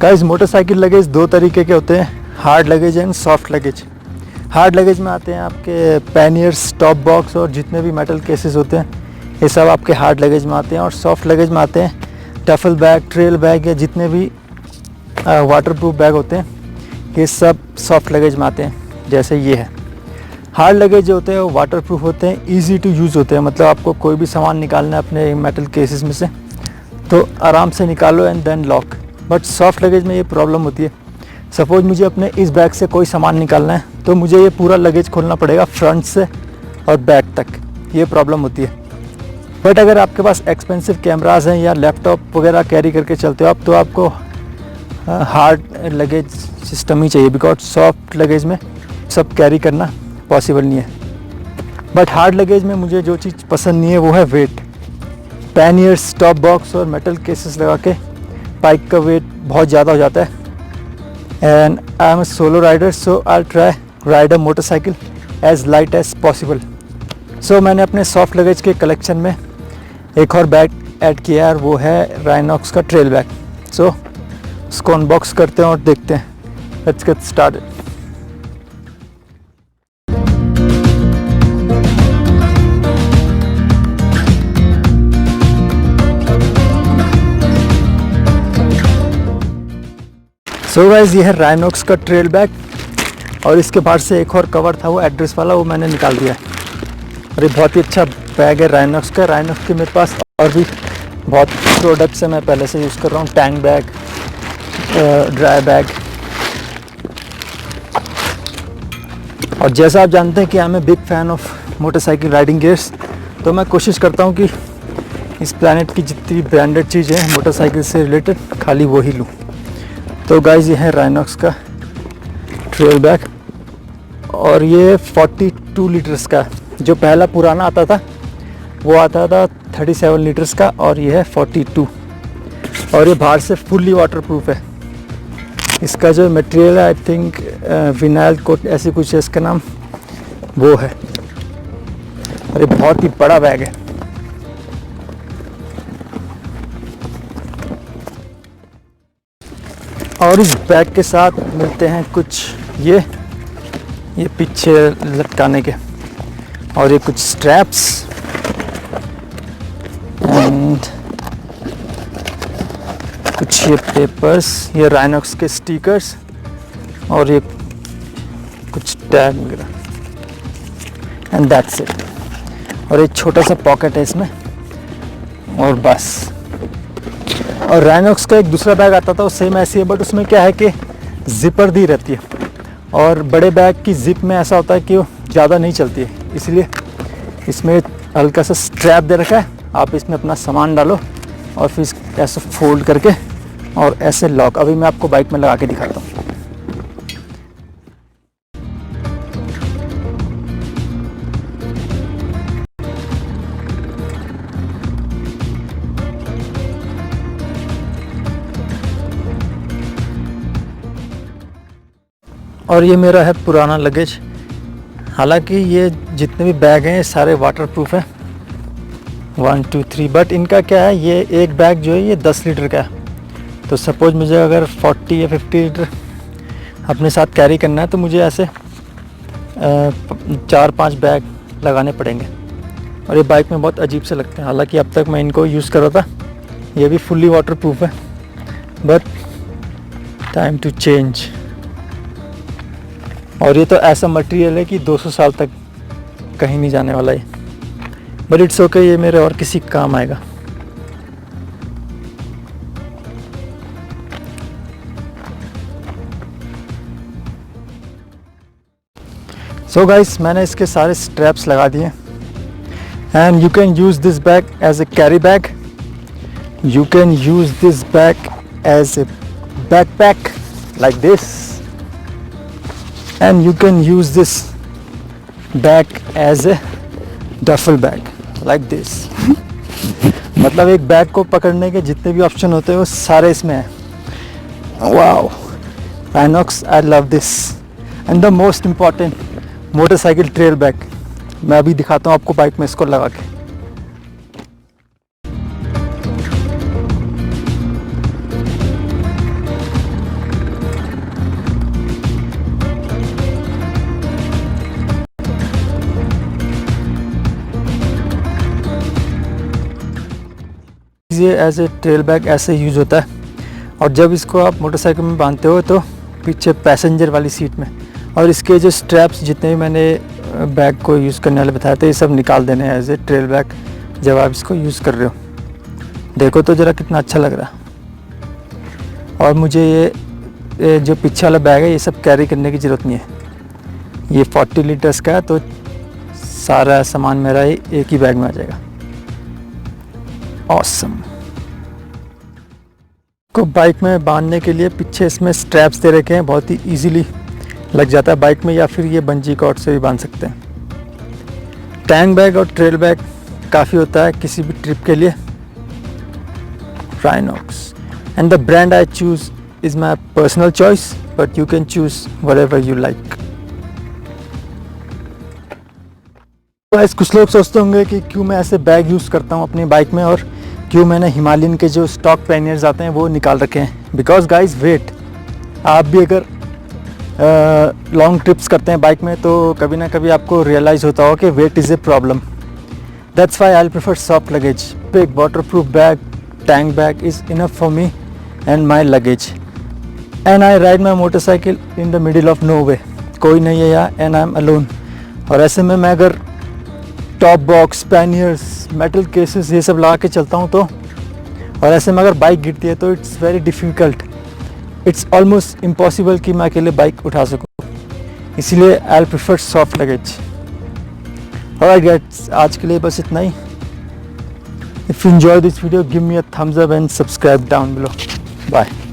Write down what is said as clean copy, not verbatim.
Guys motorcycle luggage दो तरीके के होते हैं, hard luggage and soft luggage. Hard luggage में आते हैं आपके पैनियर्स, टॉप बॉक्स और जितने भी मेटल केसेस होते हैं ये सब आपके हार्ड लगेज में आते हैं। और सॉफ्ट लगेज में आते हैं टफल बैग, ट्रेल बैग या जितने भी वाटरप्रूफ बैग होते हैं, ये सब सॉफ्ट लगेज में आते हैं। जैसे ये है। हार्ड लगेज जो होते हैं वो वाटरप्रूफ होते हैं, इजी टू यूज़ होते हैं। मतलब आपको कोई भी सामान निकालना है अपने मेटल केसेस में से तो आराम से निकालो and then lock. But soft luggage में ये प्रॉब्लम होती है। सपोज मुझे अपने इस बैग से कोई सामान निकालना है तो मुझे ये पूरा लगेज खोलना पड़ेगा फ्रंट से और बैक तक, ये प्रॉब्लम होती है। बट अगर आपके पास एक्सपेंसिव कैमराज हैं या लैपटॉप वगैरह कैरी करके चलते हो आप, तो आपको हार्ड लगेज सिस्टम ही चाहिए, बिकॉज सॉफ्ट लगेज में सब कैरी करना पॉसिबल नहीं है। बट हार्ड लगेज में मुझे जो चीज़ पसंद नहीं है वो है वेट। पैनियर्स, टॉप बॉक्स और मेटल केसेस लगा के बाइक का वेट बहुत ज़्यादा हो जाता है। And I am a solo rider, so I try ride a motorcycle as light as possible. So मैंने अपने सॉफ्ट लगेज के कलेक्शन में एक और बैग ऐड किया है और वो है राइनॉक्स का ट्रेल बैग। सो इसको अनबॉक्स करते हैं और देखते हैं। Let's get started. So guys ये है राइनॉक्स का ट्रेल बैग और इसके बाहर से एक और कवर था वो एड्रेस वाला, वो मैंने निकाल दिया है। और ये बहुत ही अच्छा बैग है राइनॉक्स का। राइनॉक्स के मेरे पास और भी बहुत प्रोडक्ट्स हैं मैं पहले से यूज़ कर रहा हूँ, टैंक बैग, ड्राई बैग। और जैसा आप जानते हैं कि I am a big fan of motorcycle riding gears, तो मैं कोशिश करता हूँ कि इस प्लैनेट की जितनी ब्रांडेड चीज़ें हैं मोटरसाइकिल से रिलेटेड खाली वो ही लूँ। तो गाइस ये है राइनॉक्स का ट्रेल बैग और ये 42 लीटर्स का। जो पहला पुराना आता था वो आता था 37 लीटर्स का और ये है 42। और ये बाहर से फुल्ली वाटरप्रूफ है। इसका जो मटेरियल है आई थिंक विनाइल कोट ऐसी कुछ है इसका नाम, वो है। और ये बहुत ही बड़ा बैग है। और इस बैग के साथ मिलते हैं कुछ ये पीछे लटकाने के, और ये कुछ स्ट्रैप्स एंड कुछ ये पेपर्स, ये राइनॉक्स के स्टिकर्स और ये कुछ टैग वगैरह एंड दैट्स इट। और एक छोटा सा पॉकेट है इसमें और बस। और राइनॉक्स का एक दूसरा बैग आता था वो सेम ऐसी है, बट उसमें क्या है कि जिपर दी रहती है और बड़े बैग की जिप में ऐसा होता है कि वो ज़्यादा नहीं चलती है, इसलिए इसमें हल्का सा स्ट्रैप दे रखा है। आप इसमें अपना सामान डालो और फिर ऐसे फोल्ड करके और ऐसे लॉक। अभी मैं आपको बाइक में लगा के दिखाता हूँ। और ये मेरा है पुराना लगेज। हालांकि ये जितने भी बैग हैं ये सारे वाटरप्रूफ हैं, 1 2 3। बट इनका क्या है, ये एक बैग जो है ये 10 लीटर का है। तो सपोज मुझे अगर 40 या 50 लीटर अपने साथ कैरी करना है तो मुझे ऐसे 4-5 बैग लगाने पड़ेंगे। और ये बाइक में बहुत अजीब से लगते हैं। हालांकि अब तक मैं इनको यूज़ कर रहा था, ये भी फुल्ली वाटरप्रूफ है, बट टाइम टू चेंज। और ये तो ऐसा मटेरियल है कि 200 साल तक कहीं नहीं जाने वाला है। बट इट्स ओके, ये मेरे और किसी काम आएगा। सो गाइस मैंने इसके सारे स्ट्रैप्स लगा दिए। And you can use this bag as a carry bag, you can use this bag as a backpack like this, and you can use this bag as a duffel bag like this. मतलब एक bag को पकड़ने के जितने भी option होते हैं वो सारे इसमें हैं। Wow, Rhinox, I love this. And the most important motorcycle trail bag. मैं अभी दिखाता हूँ आपको बाइक में इसको लगा के। गाइस ये एज ए ट्रेल बैग ऐसे यूज़ होता है, और जब इसको आप मोटरसाइकिल में बांधते हो तो पीछे पैसेंजर वाली सीट में, और इसके जो स्ट्रैप्स जितने भी मैंने बैग को यूज़ करने वाले बताए थे ये सब निकाल देने हैं एज ए ट्रेल बैग जब आप इसको यूज़ कर रहे हो। देखो तो ज़रा कितना अच्छा लग रहा है। और मुझे ये जो पीछे वाला बैग है ये सब कैरी करने की ज़रूरत नहीं है। ये 40 लीटर्स का है तो सारा सामान मेरा एक ही बैग में आ जाएगा। ऑसम। को बाइक में बांधने के लिए पीछे इसमें स्ट्रैप्स दे रखे हैं, बहुत ही इजीली लग जाता है बाइक में, या फिर ये बंजी कॉर्ड से भी बांध सकते हैं। टैंक बैग और ट्रेल बैग काफ़ी होता है किसी भी ट्रिप के लिए। Rhinox and the brand I choose is my personal choice, but you can choose whatever you like. Guys, कुछ लोग सोचते होंगे कि क्यों मैं ऐसे बैग यूज़ करता हूँ अपनी बाइक में और क्यों मैंने हिमालयन के जो स्टॉक पैनियर्स आते हैं वो निकाल रखे हैं। बिकॉज गाइज वेट, आप भी अगर लॉन्ग ट्रिप्स करते हैं बाइक में तो कभी ना कभी आपको रियलाइज़ होता हो कि weight is a problem. That's why I prefer soft luggage. Big waterproof bag tank bag is enough for me and my luggage, and I ride my motorcycle in the middle of nowhere, कोई नहीं है यहाँ and I'm alone। और ऐसे में मैं अगर top box, panniers, metal cases ये सब लगा के चलता हूँ तो, और ऐसे में अगर बाइक गिरती है तो it's very difficult, it's almost impossible कि मैं अकेले बाइक उठा सकूँ। इसलिए आई prefer soft luggage. Alright guys, आज के लिए बस इतना ही। If you enjoyed this video, give me a thumbs up and subscribe down below. Bye.